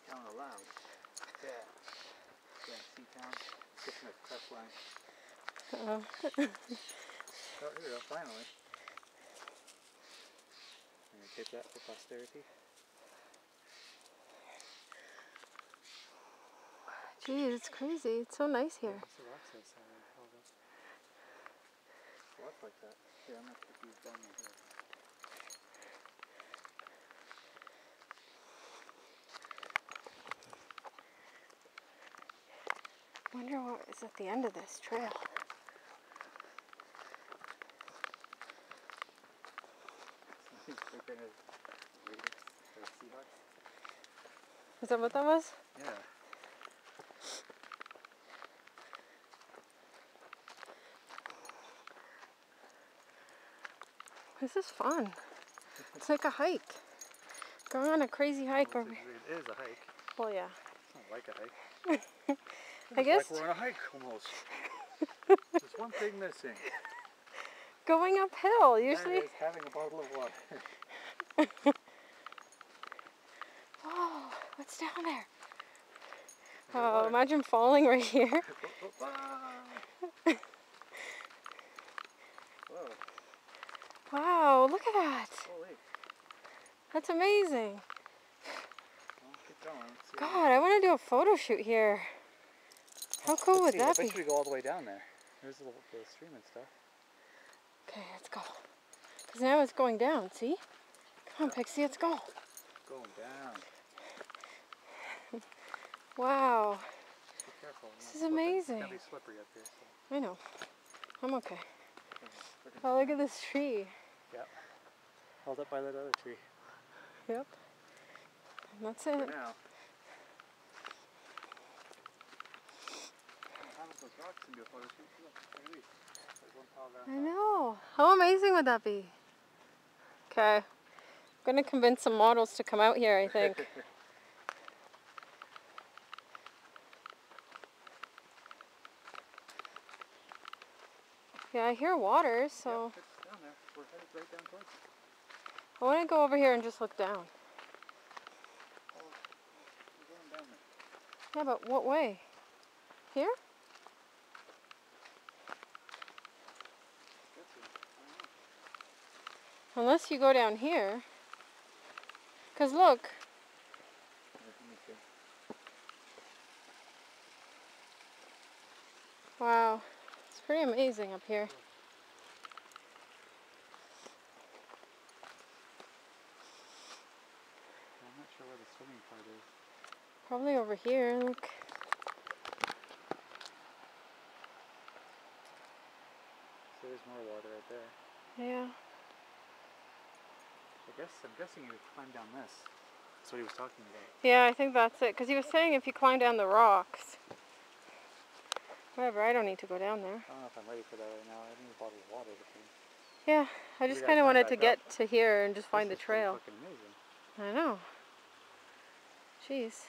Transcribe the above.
Seatown allowed. Yeah. Yeah, Seatown. Skipping a crest line. Uh-oh. Oh, here we go, finally. I'm going to tape that for posterity. Geez, it's crazy. It's so nice here. Yeah, it's a rock size somewhere. It's lots like that. Here, I'm going to take these down right here. I wonder what is at the end of this trail. They're going to Raiders or Seahawks. Is that what that was? Yeah. This is fun. It's like a hike. Going on a crazy hike. Well, it is a hike. Well, yeah. It's not like a hike. I guess. It's like we're on a hike almost. There's one thing missing. Going uphill, usually. That is having a bottle of water. Whoa, what's down there? Oh, imagine falling right here. Whoa. Wow, look at that. Holy. That's amazing. Well, keep going. Let's see. God, I want to do a photo shoot here. How cool would that I be? bet we go all the way down there. There's the stream and stuff. Okay, let's go. Because now it's going down, see? Come on, Pixie, let's go. Going down. Wow. Be careful. This is amazing. It's going to be slippery up here. So. I know. I'm okay. Oh, look at this tree. Yep. Held up by that other tree. Yep. And that's it. For now. Those rocks can do a photo shoot. Look, look at these. There's one pile down. I know. How amazing would that be? Okay. I'm going to convince some models to come out here, I think. Yeah, I hear water, so... Yep, it's down there. We're headed right down towards it. I want to go over here and just look down. Oh, we're going down there. Yeah, but what way? Here? Unless you go down here. Because look. Wow. It's pretty amazing up here. I'm not sure where the swimming part is. Probably over here, look. So there's more water right there. Yeah. I'm guessing you would climb down this. That's what he was talking about. Yeah, I think that's it. Because he was saying if you climb down the rocks. Whatever, I don't need to go down there. I don't know if I'm ready for that right now. I need a bottle of water. Yeah, I just kind of wanted to get to here and just find the trail. Fucking amazing. I know. Jeez.